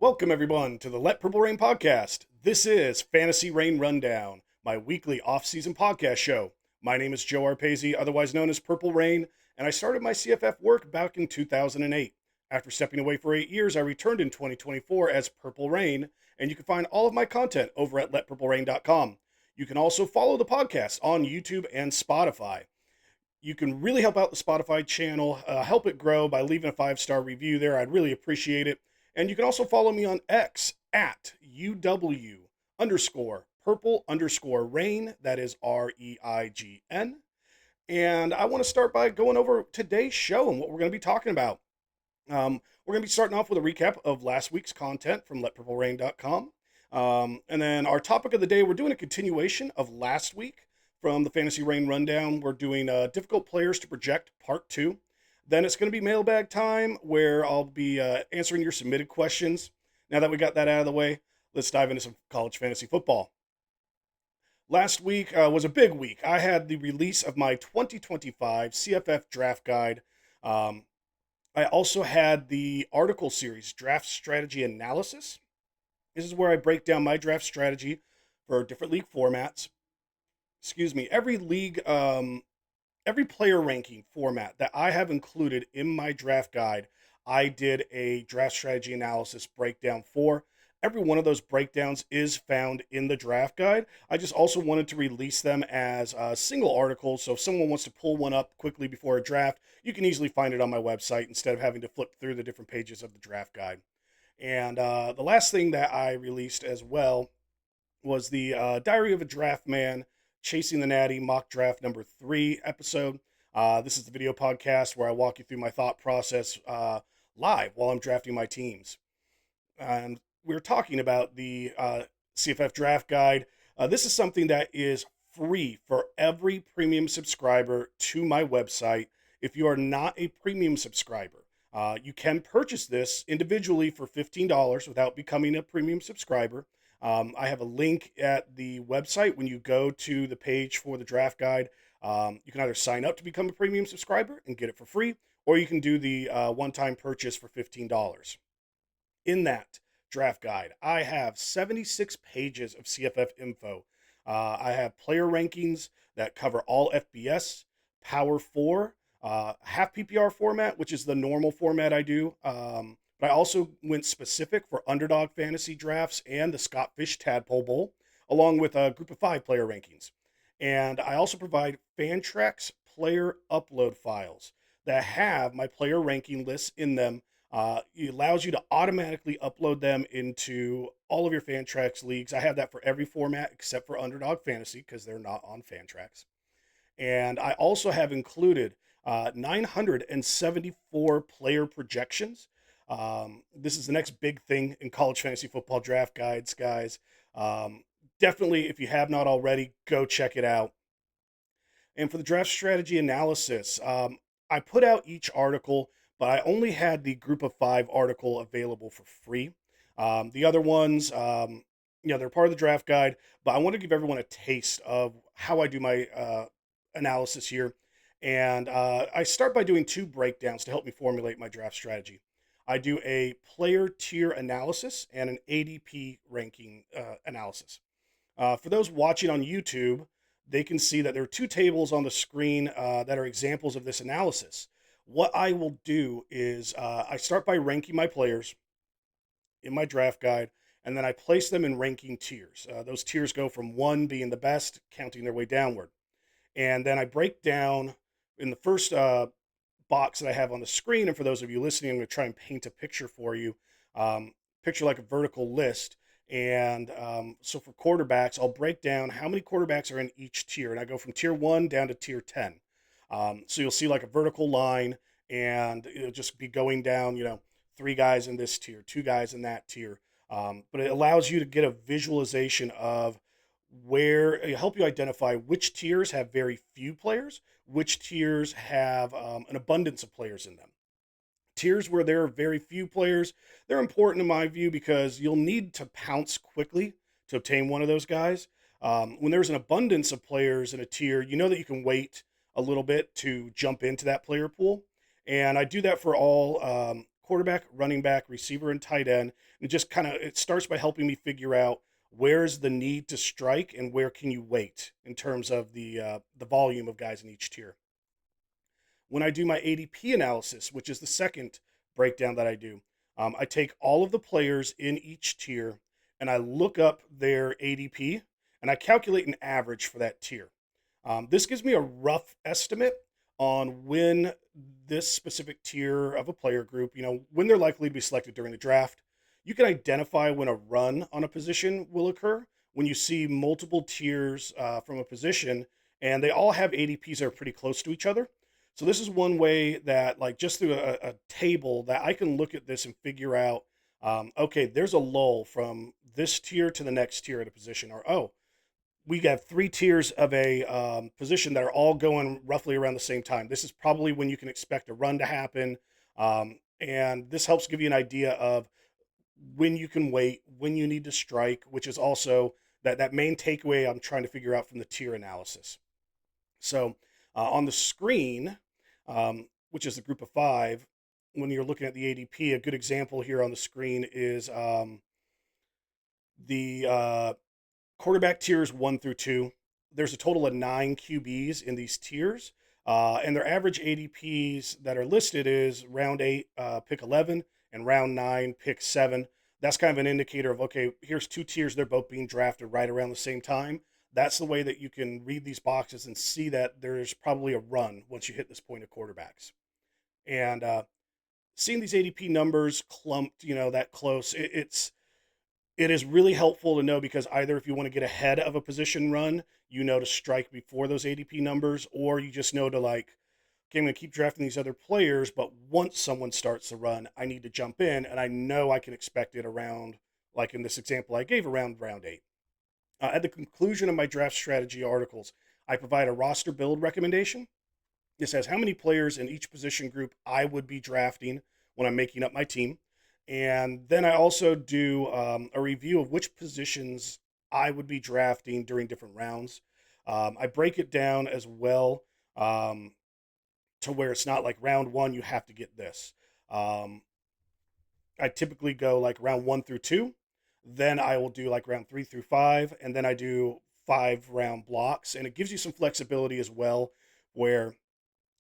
Welcome, everyone, to the Let Purple Rain podcast. This is Fantasy Rain Rundown, my weekly off-season podcast show. My name is Joe Arpasi, otherwise known as Purple Rain, and I started my CFF work back in 2008. After stepping away for 8 years, I returned in 2024 as Purple Rain, and you can find all of my content over at letpurplerain.com. You can also follow the podcast on YouTube and Spotify. You can really help out the Spotify channel, help it grow by leaving a 5-star review there. I'd really appreciate it. And you can also follow me on X at UW underscore purple underscore rain. That is REIGN. And I want to start by going over today's show and what we're going to be talking about. We're going to be starting off with a recap of last week's content from letpurplerain.com. And then our topic of the day, we're doing a continuation of last week from the Fantasy Rain Rundown. We're doing Difficult Players to Project Part 2. Then it's going to be Mailbag Time, where I'll be answering your submitted questions. Now that we got that out of the way, let's dive into some college fantasy football. Last week was a big week. I had the release of my 2025 CFF Draft Guide. I also had the article series, Draft Strategy Analysis. This is where I break down my draft strategy for different league formats. Every league, every player ranking format that I have included in my draft guide, I did a draft strategy analysis breakdown for. Every one of those breakdowns is found in the draft guide. I just also wanted to release them as single articles, so if someone wants to pull one up quickly before a draft, you can easily find it on my website instead of having to flip through the different pages of the draft guide. And the last thing that I released as well was the Diary of a Draft Man, Chasing the Natty mock draft number 3 episode. This is the video podcast where I walk you through my thought process live while I'm drafting my teams. And we're talking about the CFF Draft Guide. This is something that is free for every premium subscriber to my website. If you are not a premium subscriber, you can purchase this individually for $15 without becoming a premium subscriber. I have a link at the website when you go to the page for the draft guide. You can either sign up to become a premium subscriber and get it for free, or you can do the one-time purchase for $15. In that draft guide, I have 76 pages of CFF info. I have player rankings that cover all FBS, Power 4, half PPR format, which is the normal format I do. But I also went specific for underdog fantasy drafts and the Scott Fish Tadpole Bowl, along with a group of 5 player rankings. And I also provide Fantrax player upload files that have my player ranking lists in them. It allows you to automatically upload them into all of your Fantrax leagues. I have that for every format except for underdog fantasy because they're not on Fantrax. And I also have included 974 player projections. This is the next big thing in college fantasy football draft guides, guys. Definitely, if you have not already, go check it out. And for the draft strategy analysis, I put out each article, but I only had the group of 5 article available for free. The other ones, they're part of the draft guide, but I want to give everyone a taste of how I do my analysis here. And I start by doing 2 breakdowns to help me formulate my draft strategy. I do a player tier analysis and an ADP ranking analysis. For those watching on YouTube, they can see that there are 2 tables on the screen that are examples of this analysis. What I will do is I start by ranking my players in my draft guide, and then I place them in ranking tiers. Those tiers go from 1 being the best, counting their way downward. And then I break down in the first box that I have on the screen, and for those of you listening, I'm going to try and paint a picture for you. Picture like a vertical list. And so for quarterbacks, I'll break down how many quarterbacks are in each tier, and I go from tier 1 down to tier 10. So you'll see like a vertical line, and it'll just be going down, 3 guys in this tier, 2 guys in that tier. But it allows you to get a visualization of where it help you identify which tiers have very few players, which tiers have an abundance of players in them. Tiers where there are very few players, they're important in my view because you'll need to pounce quickly to obtain one of those guys. When there's an abundance of players in a tier, you know that you can wait a little bit to jump into that player pool. And I do that for all quarterback, running back, receiver, and tight end. And just kind of it starts by helping me figure out where's the need to strike and where can you wait in terms of the volume of guys in each tier. When I do my ADP analysis, which is the second breakdown that I do, I take all of the players in each tier and I look up their ADP and I calculate an average for that tier. This gives me a rough estimate on when this specific tier of a player group, when they're likely to be selected during the draft. You can identify when a run on a position will occur when you see multiple tiers from a position and they all have ADPs that are pretty close to each other. So this is one way that, like, just through a table, that I can look at this and figure out, okay, there's a lull from this tier to the next tier at a position, or oh, we have three tiers of a position that are all going roughly around the same time. This is probably when you can expect a run to happen, and this helps give you an idea of when you can wait, when you need to strike, which is also that main takeaway I'm trying to figure out from the tier analysis. So on the screen, which is the group of five, when you're looking at the ADP, a good example here on the screen is the quarterback tiers 1 through 2. There's a total of 9 QBs in these tiers, and their average ADPs that are listed is round 8, pick 11, and round 9, pick 7. That's kind of an indicator of, okay, here's 2 tiers. They're both being drafted right around the same time. That's the way that you can read these boxes and see that there's probably a run once you hit this point of quarterbacks. And seeing these ADP numbers clumped, that close, it is really helpful to know, because either if you want to get ahead of a position run, to strike before those ADP numbers, or you just know to, like, okay, I'm going to keep drafting these other players, but once someone starts to run, I need to jump in, and I know I can expect it around, like in this example I gave, around round 8. At the conclusion of my draft strategy articles, I provide a roster build recommendation. This says how many players in each position group I would be drafting when I'm making up my team. And then I also do a review of which positions I would be drafting during different rounds. I break it down as well, to where it's not like round 1, you have to get this. I typically go like round 1 through 2. Then I will do like round 3 through 5. And then I do 5 round blocks. And it gives you some flexibility as well, where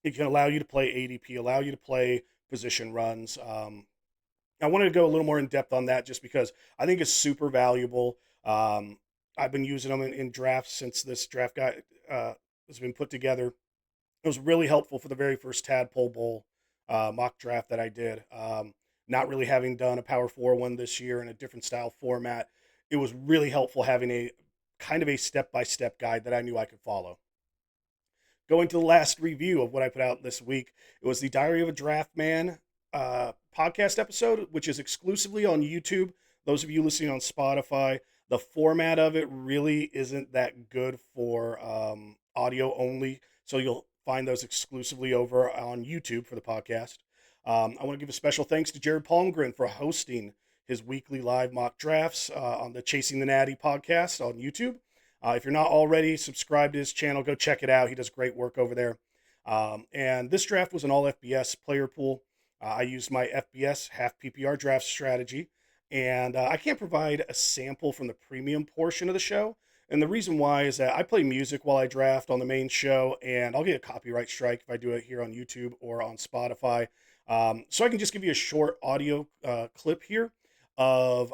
it can allow you to play ADP, allow you to play position runs. I wanted to go a little more in depth on that just because I think it's super valuable. I've been using them in drafts since this draft guide has been put together. It was really helpful for the very first Tadpole Bowl mock draft that I did. Not really having done a Power 4 one this year in a different style format, it was really helpful having a kind of a step-by-step guide that I knew I could follow. Going to the last review of what I put out this week, it was the Diary of a Draft Man podcast episode, which is exclusively on YouTube. Those of you listening on Spotify, the format of it really isn't that good for audio only, so you'll find those exclusively over on YouTube for the podcast. I want to give a special thanks to Jared Palmgren for hosting his weekly live mock drafts on the Chasing the Natty podcast on YouTube. If you're not already subscribed to his channel, go check it out. He does great work over there. And this draft was an all FBS player pool. I used my FBS half PPR draft strategy, and I can't provide a sample from the premium portion of the show. And the reason why is that I play music while I draft on the main show, and I'll get a copyright strike if I do it here on YouTube or on Spotify. So I can just give you a short audio clip here of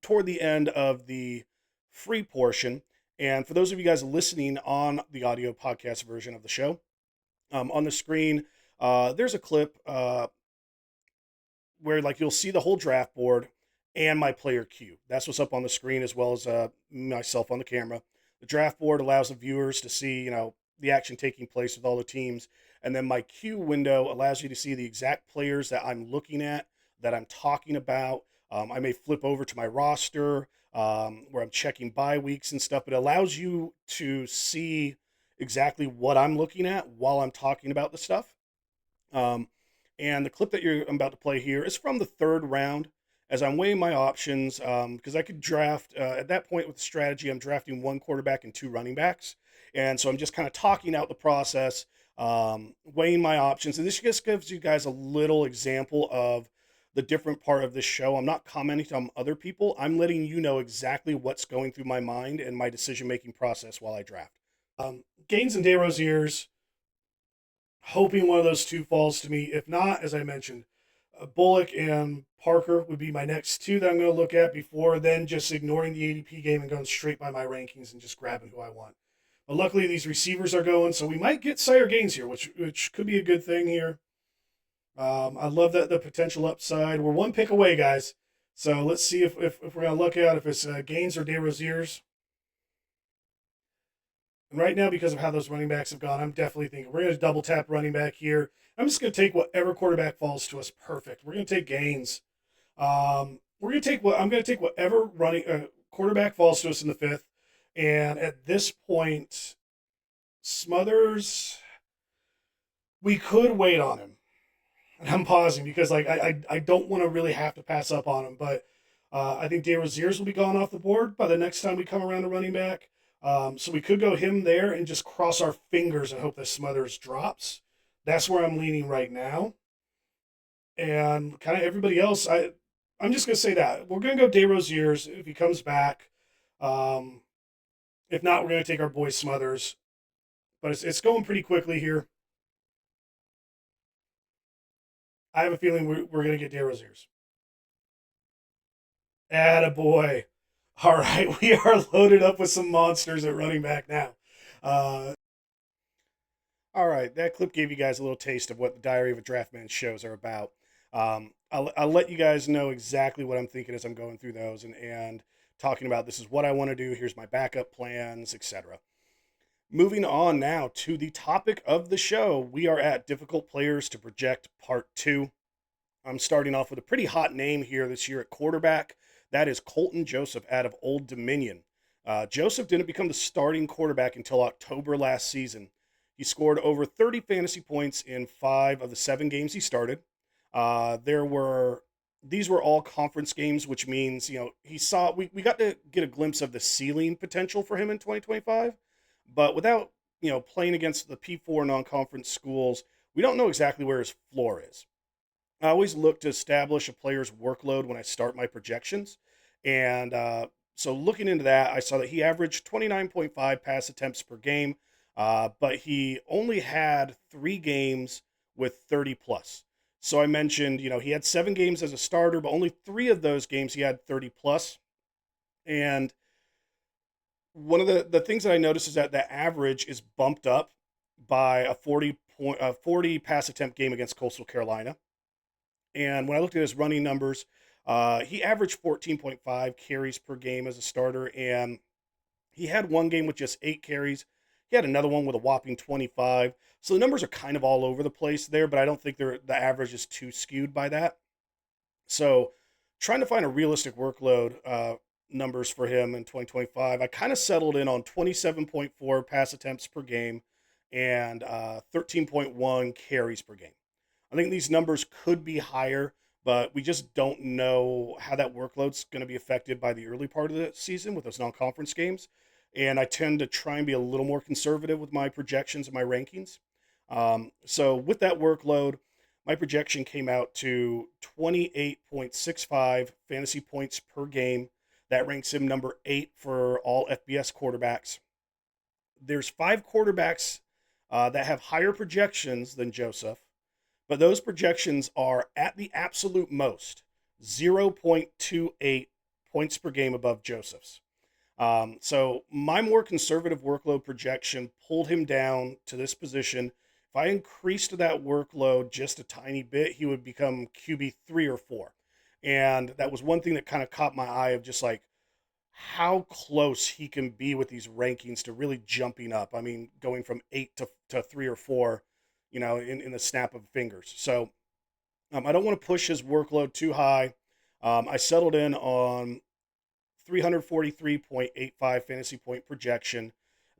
toward the end of the free portion. And for those of you guys listening on the audio podcast version of the show, on the screen, there's a clip where, like, you'll see the whole draft board and my player queue. That's what's up on the screen, as well as myself on the camera. The draft board allows the viewers to see, the action taking place with all the teams. And then my queue window allows you to see the exact players that I'm looking at, that I'm talking about. I may flip over to my roster where I'm checking bye weeks and stuff, but it allows you to see exactly what I'm looking at while I'm talking about the stuff. And the clip that I'm about to play here is from the 3rd round, as I'm weighing my options, because I could draft, at that point with the strategy, I'm drafting 1 quarterback and 2 running backs. And so I'm just kind of talking out the process weighing my options. And this just gives you guys a little example of the different part of this show. I'm not commenting on other people. I'm letting you know exactly what's going through my mind and my decision making process while I draft. Gaines and DeRozier's, hoping one of those two falls to me. If not, as I mentioned, Bullock and Parker would be my next two that I'm going to look at before then just ignoring the ADP game and going straight by my rankings and just grabbing who I want. But luckily, these receivers are going, so we might get Sire Gaines here, which could be a good thing here. I love that the potential upside. We're one pick away, guys. So let's see if we're going to look at if it's Gaines or DeRozier's. And right now, because of how those running backs have gone, I'm definitely thinking we're going to double tap running back here. I'm just going to take whatever quarterback falls to us. Perfect. We're going to take Gaines. We're going to take what I'm going to take whatever running quarterback falls to us in the fifth. And at this point, Smothers, we could wait on him. And I'm pausing because like I don't want to really have to pass up on him, but I think DeRozier's will be gone off the board by the next time we come around to running back. So we could go him there and just cross our fingers and hope that Smothers drops. That's where I'm leaning right now. And kind of everybody else, I'm just gonna say that we're gonna go DeRozier's if he comes back. Um, if not, we're gonna take our boy Smothers. But it's going pretty quickly here. I have a feeling we're gonna get DeRozier's. Attaboy. All right, we are loaded up with some monsters at running back now. Uh, all right, that clip gave you guys a little taste of what the Diary of a Draftman shows are about. I'll let you guys know exactly what I'm thinking as I'm going through those and talking about this is what I want to do. Here's my backup plans, etc. Moving on now to the topic of the show, we are at difficult players to project part two. I'm starting off with a pretty hot name here this year at quarterback. That is Colton Joseph out of Old Dominion. Joseph didn't become the starting quarterback until October last season. He scored over 30 fantasy points in 5 of the 7 games he started. There were These were all conference games, which means we got to get a glimpse of the ceiling potential for him in 2025, but without playing against the P4 non-conference schools, we don't know exactly where his floor is. I always look to establish a player's workload when I start my projections. And so looking into that, I saw that he averaged 29.5 pass attempts per game, but he only had 3 games with 30 plus. So I mentioned, he had 7 games as a starter, but only 3 of those games he had 30 plus. And one of the things that I noticed is that the average is bumped up by a 40 pass attempt game against Coastal Carolina. And when I looked at his running numbers, he averaged 14.5 carries per game as a starter, and he had 1 game with just 8 carries. He had another one with a whopping 25. So the numbers are kind of all over the place there, but I don't think the average is too skewed by that. So trying to find a realistic workload numbers for him in 2025, I kind of settled in on 27.4 pass attempts per game and 13.1 carries per game. I think these numbers could be higher, but we just don't know how that workload's going to be affected by the early part of the season with those non-conference games. And I tend to try and be a little more conservative with my projections and my rankings. So with that workload, my projection came out to 28.65 fantasy points per game. That ranks him number 8 for all FBS quarterbacks. There's 5 quarterbacks that have higher projections than Joseph, but those projections are at the absolute most 0.28 points per game above Joseph's. So my more conservative workload projection pulled him down to this position. If I increased that workload just a tiny bit, he would become QB 3 or 4. And that was one thing that kind of caught my eye of just like how close he can be with these rankings to really jumping up. I mean, going from 8 to 3 or 4, in the snap of fingers. So I don't want to push his workload too high. I settled in on 343.85 fantasy point projection.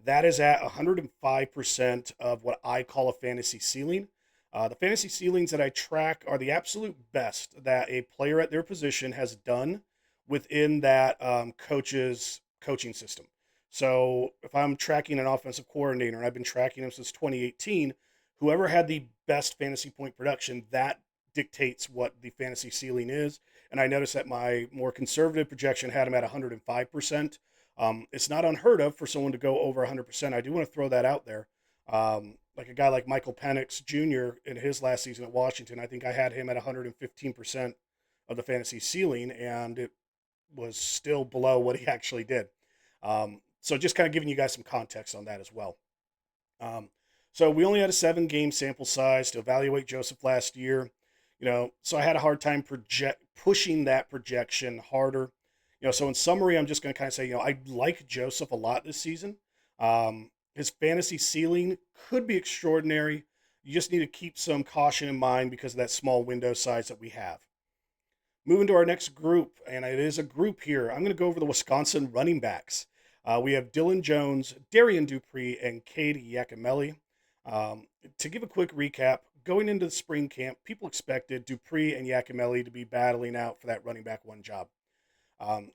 That is at 105% of what I call a fantasy ceiling. The fantasy ceilings that I track are the absolute best that a player at their position has done within that coach's coaching system. So if I'm tracking an offensive coordinator, and I've been tracking him since 2018, Whoever had the best fantasy point production, that dictates what the fantasy ceiling is. And I noticed that my more conservative projection had him at 105%. It's not unheard of for someone to go over 100%. I do want to throw that out there. Like a guy like Michael Penix Jr. in his last season at Washington, I think I had him at 115% of the fantasy ceiling, and it was still below what he actually did. So just kind of giving you guys some context on that as well. Um, so we only had a 7 game sample size to evaluate Joseph last year. So I had a hard time pushing that projection harder. So in summary, I'm just going to kind of say, I like Joseph a lot this season. His fantasy ceiling could be extraordinary. You just need to keep some caution in mind because of that small window size that we have. Moving to our next group, and it is a group here. I'm going to go over the Wisconsin running backs. We have Dylan Jones, Darian Dupree, and Cade Yakimelli. To give a quick recap, going into the spring camp, people expected Dupree and Yakimelli to be battling out for that running back one job.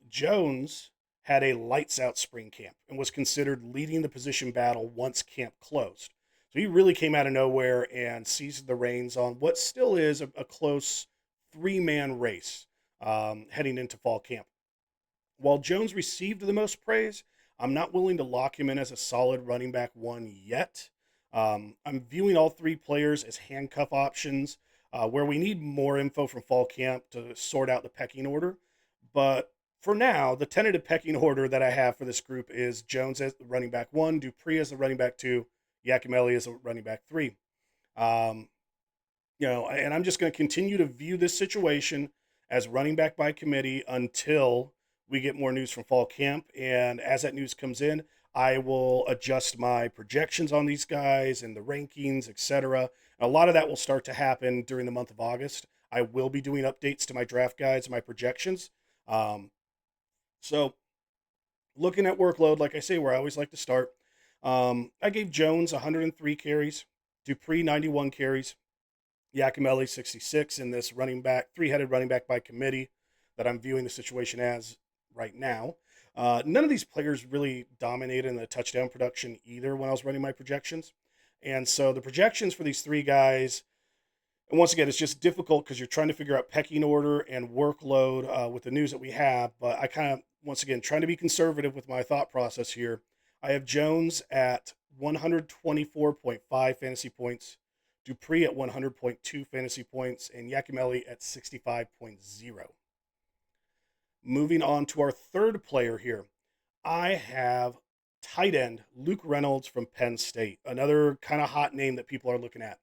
Jones had a lights out spring camp and was considered leading the position battle once camp closed. So he really came out of nowhere and seized the reins on what still is a close 3-man race heading into fall camp. While Jones received the most praise, I'm not willing to lock him in as a solid running back one yet. I'm viewing all 3 players as handcuff options where we need more info from fall camp to sort out the pecking order. But for now, the tentative pecking order that I have for this group is Jones as the running back 1, Dupree as the running back 2, Yakimelli as a running back 3. Um, and I'm just going to continue to view this situation as running back by committee until we get more news from fall camp. And as that news comes in, I will adjust my projections on these guys and the rankings, etc. A lot of that will start to happen during the month of August. I will be doing updates to my draft guides, my projections. So looking at workload, like I say, where I always like to start, I gave Jones 103 carries, Dupree 91 carries, Yakimelli 66 in this running back, 3-headed running back by committee that I'm viewing the situation as right now. None of these players really dominated in the touchdown production either when I was running my projections. And so the projections for these 3 guys, and once again, it's just difficult because you're trying to figure out pecking order and workload with the news that we have. But I kind of, once again, trying to be conservative with my thought process here. I have Jones at 124.5 fantasy points, Dupree at 100.2 fantasy points, and Yakimelli at 65.0. Moving on to our third player here, I have tight end Luke Reynolds from Penn State, another kind of hot name that people are looking at.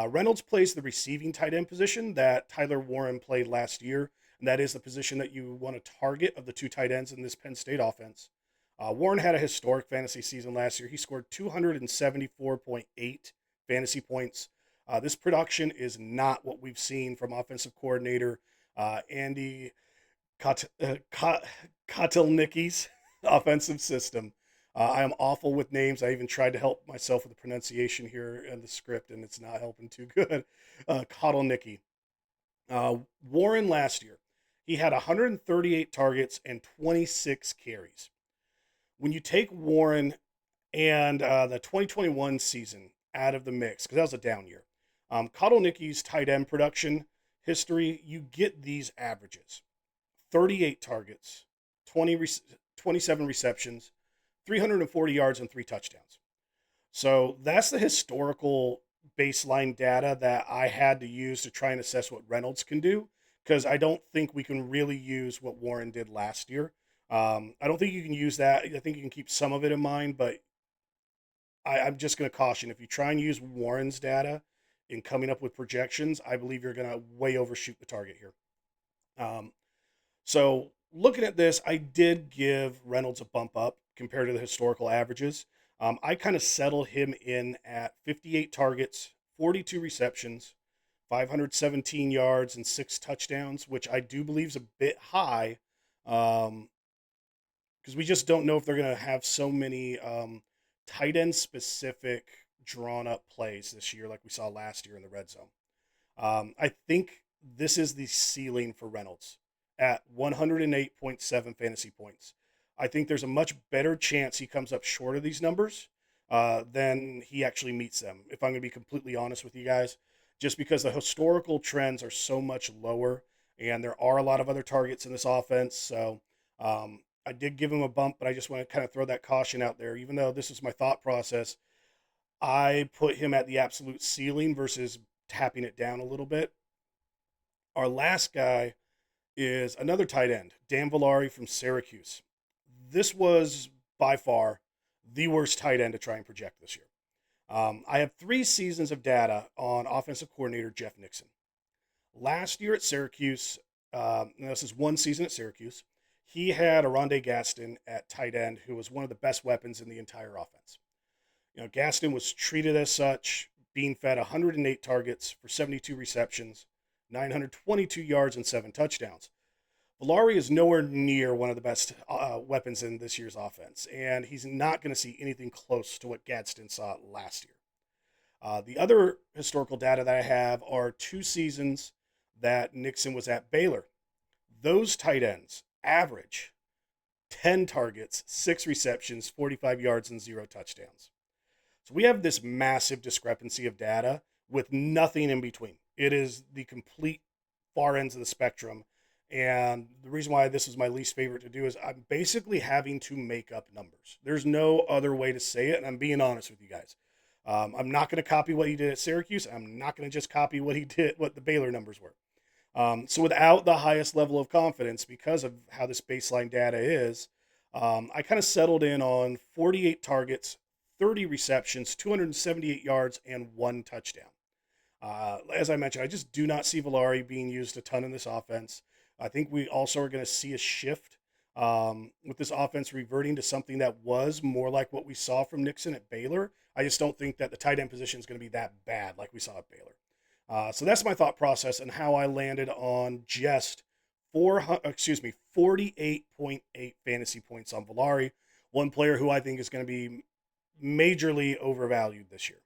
Reynolds plays the receiving tight end position that Tyler Warren played last year, and that is the position that you want to target of the 2 tight ends in this Penn State offense. Warren had a historic fantasy season last year. He scored 274.8 fantasy points. This production is not what we've seen from offensive coordinator Andy Kotelnicki's offensive system. I am awful with names. I even tried to help myself with the pronunciation here in the script, and it's not helping too good. Kotelnicki. Warren last year, he had 138 targets and 26 carries. When you take Warren and the 2021 season out of the mix, because that was a down year, Kotelnicki's tight end production history, you get these averages. 38 targets, 27 receptions, 340 yards, and 3 touchdowns. So that's the historical baseline data that I had to use to try and assess what Reynolds can do, because I don't think we can really use what Warren did last year. I don't think you can use that. I think you can keep some of it in mind, but I'm just going to caution, if you try and use Warren's data in coming up with projections, I believe you're going to way overshoot the target here. So looking at this, I did give Reynolds a bump up compared to the historical averages. I kind of settled him in at 58 targets, 42 receptions, 517 yards, and 6 touchdowns, which I do believe is a bit high because we just don't know if they're going to have so many tight end specific drawn up plays this year like we saw last year in the red zone. I think this is the ceiling for Reynolds at 108.7 fantasy points. I think there's a much better chance he comes up short of these numbers, then he actually meets them. If I'm going to be completely honest with you guys, just because the historical trends are so much lower, and there are a lot of other targets in this offense. So I did give him a bump, but I just want to kind of throw that caution out there. Even though this is my thought process, I put him at the absolute ceiling versus tapping it down a little bit. Our last guy is another tight end, Dan Villari from Syracuse. This was by far the worst tight end to try and project this year. I have 3 seasons of data on offensive coordinator Jeff Nixon. Last year at Syracuse, this is 1 season at Syracuse, he had Aronde Gaston at tight end, who was one of the best weapons in the entire offense. Gaston was treated as such, being fed 108 targets for 72 receptions, 922 yards, and 7 touchdowns. Villari is nowhere near one of the best weapons in this year's offense, and he's not going to see anything close to what Gadsden saw last year. The other historical data that I have are 2 seasons that Nixon was at Baylor. Those tight ends average 10 targets, 6 receptions, 45 yards, and 0 touchdowns. So we have this massive discrepancy of data with nothing in between. It is the complete far ends of the spectrum. And the reason why this is my least favorite to do is I'm basically having to make up numbers. There's no other way to say it, and I'm being honest with you guys. I'm not going to copy what he did at Syracuse. I'm not going to just copy what the Baylor numbers were. So without the highest level of confidence, because of how this baseline data is, I kind of settled in on 48 targets, 30 receptions, 278 yards, and 1 touchdown. As I mentioned, I just do not see Villari being used a ton in this offense. I think we also are going to see a shift with this offense reverting to something that was more like what we saw from Nixon at Baylor. I just don't think that the tight end position is going to be that bad like we saw at Baylor. So that's my thought process and how I landed on just 48.8 fantasy points on Villari, one player who I think is going to be majorly overvalued this year.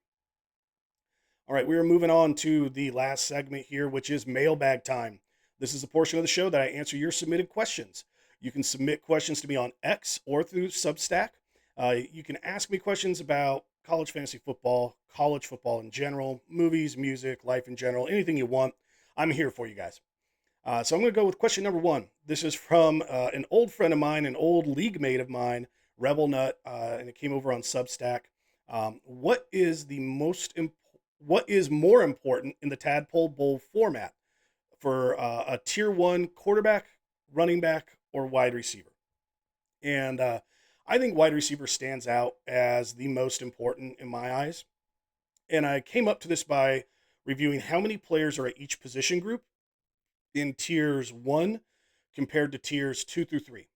All right, we are moving on to the last segment here, which is Mailbag Time. This is a portion of the show that I answer your submitted questions. You can submit questions to me on X or through Substack. You can ask me questions about college fantasy football, college football in general, movies, music, life in general, anything you want. I'm here for you guys. So I'm going to go with question number 1. This is from an old friend of mine, an old league mate of mine, Rebel Nut, and it came over on Substack. What is more important in the Tadpole Bowl format for a tier 1 quarterback, running back, or wide receiver? And I think wide receiver stands out as the most important in my eyes. And I came up to this by reviewing how many players are at each position group in tiers 1 compared to tiers 2 through 3.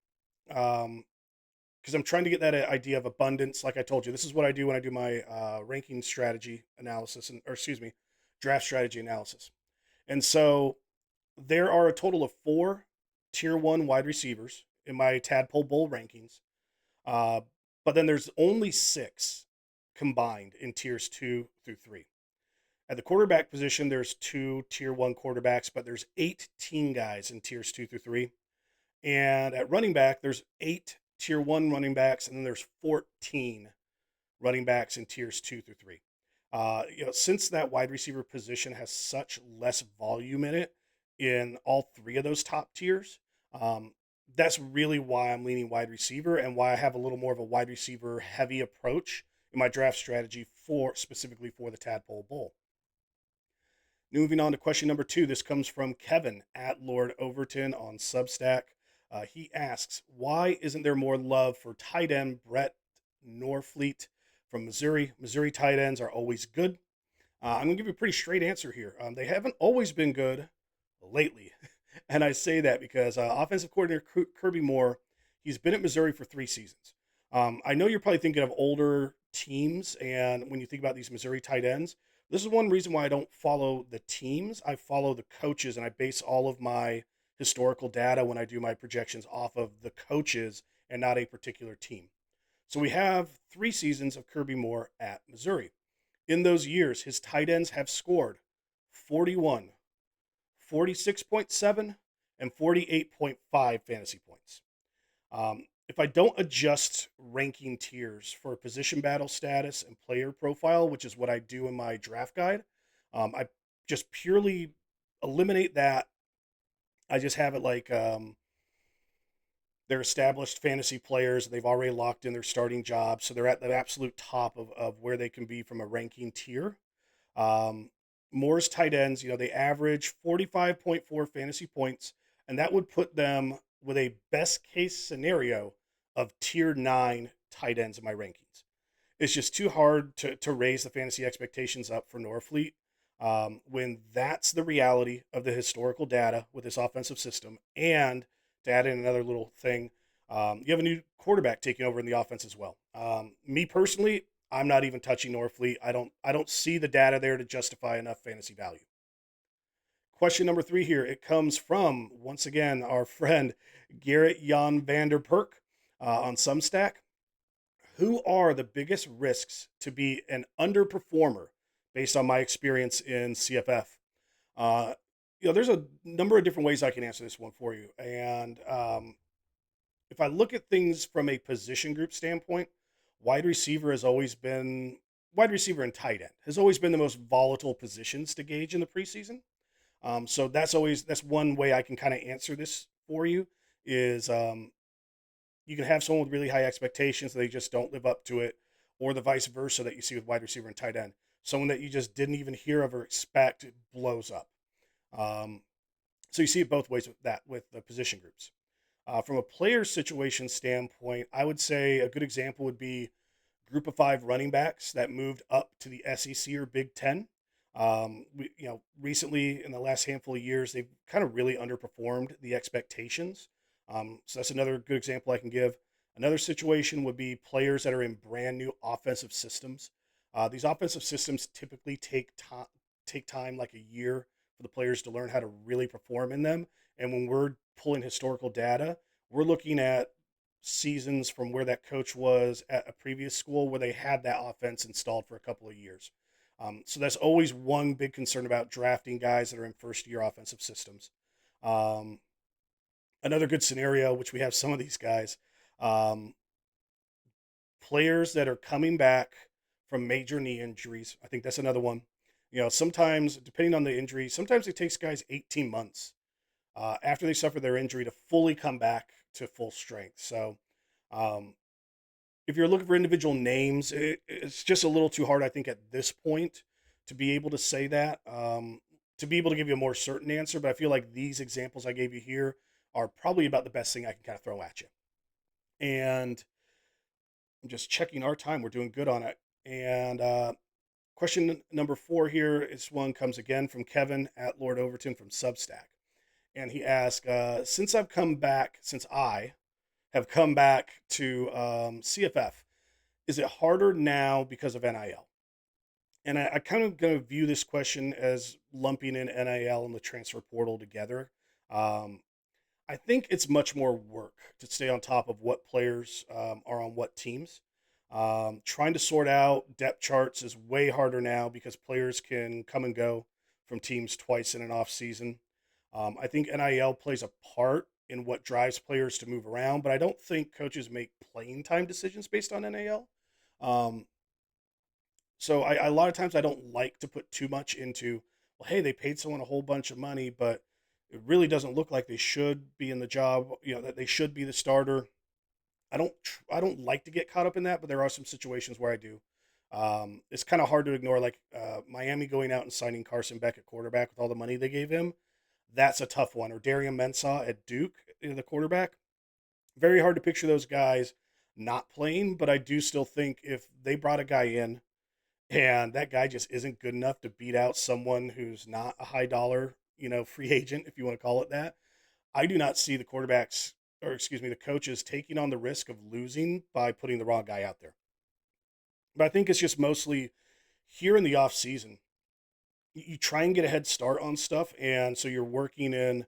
Because I'm trying to get that idea of abundance. Like I told you, this is what I do when I do my ranking strategy analysis, draft strategy analysis. And so there are a total of 4 tier 1 wide receivers in my Tadpole Bowl rankings. But then there's only 6 combined in tiers 2 through 3. At the quarterback position, there's 2 tier 1 quarterbacks, but there's 18 guys in tiers 2 through 3. And at running back, there's 8 tier 1 running backs, and then there's 14 running backs in tiers 2 through 3. Since that wide receiver position has such less volume in it in all 3 of those top tiers, that's really why I'm leaning wide receiver and why I have a little more of a wide receiver heavy approach in my draft strategy specifically for the Tadpole Bowl. Moving on to question number 2. This comes from Kevin at Lord Overton on Substack. He asks, why isn't there more love for tight end Brett Norfleet from Missouri? Missouri tight ends are always good. I'm going to give you a pretty straight answer here. They haven't always been good lately. And I say that because offensive coordinator Kirby Moore, he's been at Missouri for 3 seasons. I know you're probably thinking of older teams, and when you think about these Missouri tight ends, this is one reason why I don't follow the teams. I follow the coaches, and I base all of my historical data when I do my projections off of the coaches and not a particular team. So we have 3 seasons of Kirby Moore at Missouri. In those years, his tight ends have scored 41, 46.7, and 48.5 fantasy points. if I don't adjust ranking tiers for position battle status and player profile, which is what I do in my draft guide, I just purely eliminate that. I just have it like they're established fantasy players. They've already locked in their starting jobs, so they're at the absolute top of where they can be from a ranking tier. Um, Moore's tight ends, they average 45.4 fantasy points, and that would put them with a best case scenario of tier 9 tight ends in my rankings. It's just too hard to raise the fantasy expectations up for Norfleet when that's the reality of the historical data with this offensive system. And to add in another little thing, you have a new quarterback taking over in the offense as well. Me personally, I'm not even touching Norfleet. I don't see the data there to justify enough fantasy value. Question number 3 here. It comes from, once again, our friend Garrett Jan Vanderperk on Substack. Who are the biggest risks to be an underperformer based on my experience in CFF? Uh, there's a number of different ways I can answer this one for you. And if I look at things from a position group standpoint, wide receiver has always been wide receiver and tight end has always been the most volatile positions to gauge in the preseason. So that's one way I can kind of answer this for you is you can have someone with really high expectations that they just don't live up to it, or the vice versa that you see with wide receiver and tight end. Someone that you just didn't even hear of or expect blows up. Um, so you see it both ways with that with the position groups. From a player situation standpoint, I would say a good example would be group of 5 running backs that moved up to the SEC or Big Ten. Recently in the last handful of years, they've kind of really underperformed the expectations. So that's another good example I can give. Another situation would be players that are in brand new offensive systems. These offensive systems typically take time, like a year, for the players to learn how to really perform in them. And when we're pulling historical data, we're looking at seasons from where that coach was at a previous school where they had that offense installed for a couple of years. So that's always one big concern about drafting guys that are in first year offensive systems. Um, Another good scenario, which we have some of these guys, um, players that are coming back from major knee injuries. I think that's another one. Sometimes, depending on the injury, sometimes it takes guys 18 months after they suffer their injury to fully come back to full strength. So, um, if you're looking for individual names, it's just a little too hard, I think, at this point to be able to say that, to be able to give you a more certain answer. But I feel like these examples I gave you here are probably about the best thing I can kind of throw at you. And I'm just checking our time. We're doing good on it. And question number 4 here. This one comes again from Kevin at Lord Overton from Substack. And he asked, since I have come back to CFF, is it harder now because of NIL? And I kind of going to view this question as lumping in NIL and the transfer portal together. Um, I think it's much more work to stay on top of what players are on what teams. Trying to sort out depth charts is way harder now because players can come and go from teams twice in an off season. I think NIL plays a part in what drives players to move around, but I don't think coaches make playing time decisions based on NIL. Um, so a lot of times I don't like to put too much into, well, hey, they paid someone a whole bunch of money, but it really doesn't look like they should be in the job, that they should be the starter. I don't like to get caught up in that, but there are some situations where I do. It's kind of hard to ignore, like Miami going out and signing Carson Beck at quarterback with all the money they gave him. That's a tough one. Or Darian Mensah at Duke, the quarterback. Very hard to picture those guys not playing, but I do still think if they brought a guy in and that guy just isn't good enough to beat out someone who's not a high dollar, free agent, if you want to call it that, I do not see the quarterbacks, or excuse me, the coaches taking on the risk of losing by putting the wrong guy out there. But I think it's just mostly here in the off season, you try and get a head start on stuff, and so you're working in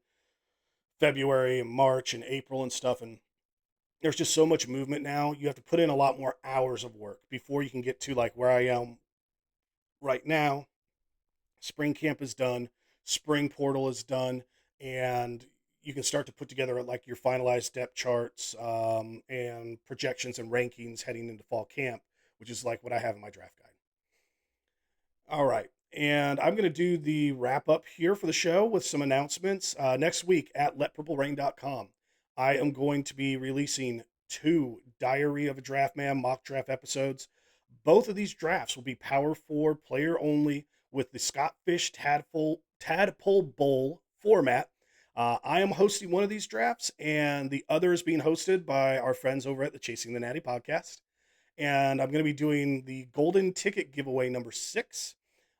February and March and April and stuff, and there's just so much movement now. You have to put in a lot more hours of work before you can get to like where I am right now. Spring camp is done, spring portal is done, and you can start to put together like your finalized depth charts and projections and rankings heading into fall camp, which is like what I have in my draft guide. All right. And I'm going to do the wrap up here for the show with some announcements. Next week at letpurplerain.com, I am going to be releasing 2 Diary of a Draft Man mock draft episodes. Both of these drafts will be Power 4 player only with the Scott Fish Tadpole Bowl format. I am hosting one of these drafts, and the other is being hosted by our friends over at the Chasing the Natty podcast. And I'm going to be doing the golden ticket giveaway number 6.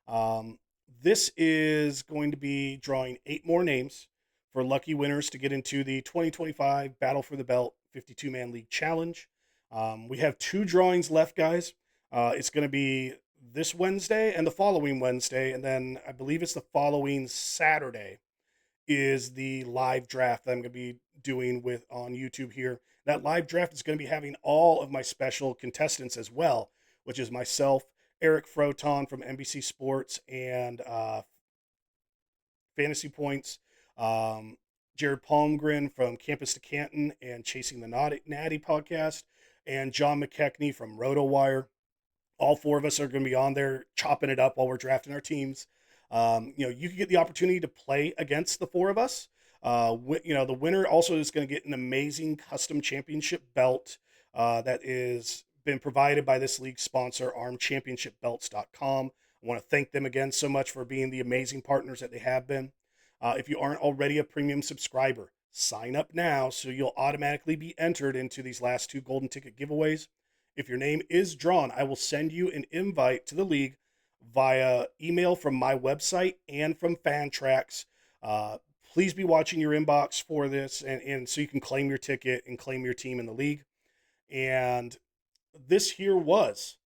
Um, this is going to be drawing 8 more names for lucky winners to get into the 2025 Battle for the Belt 52-man league challenge. We have 2 drawings left, guys. It's going to be this Wednesday and the following Wednesday, and then I believe it's the following Saturday is the live draft that I'm going to be doing with on YouTube here. That live draft is going to be having all of my special contestants as well, which is myself, Eric Froton from NBC Sports and Fantasy Points, Jared Palmgren from Campus to Canton and Chasing the Natty podcast, and John McKechnie from RotoWire. All 4 of us are going to be on there chopping it up while we're drafting our teams. You can get the opportunity to play against the 4 of us. The winner also is going to get an amazing custom championship belt that is been provided by this league sponsor, armchampionshipbelts.com. I want to thank them again so much for being the amazing partners that they have been. If you aren't already a premium subscriber, sign up now so you'll automatically be entered into these last 2 golden ticket giveaways. If your name is drawn, I will send you an invite to the league via email from my website and from Fantrax. Please be watching your inbox for this and so you can claim your ticket and claim your team in the league. And this here was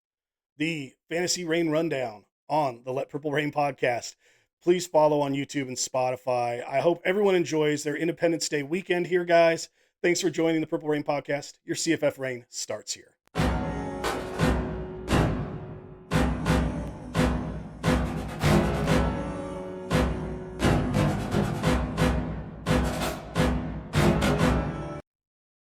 the Fantasy Rain Rundown on the Let Purple Rain podcast. Please follow on YouTube and Spotify. I hope everyone enjoys their Independence Day weekend here, guys. Thanks for joining the Purple Rain podcast. Your CFF Rain starts here.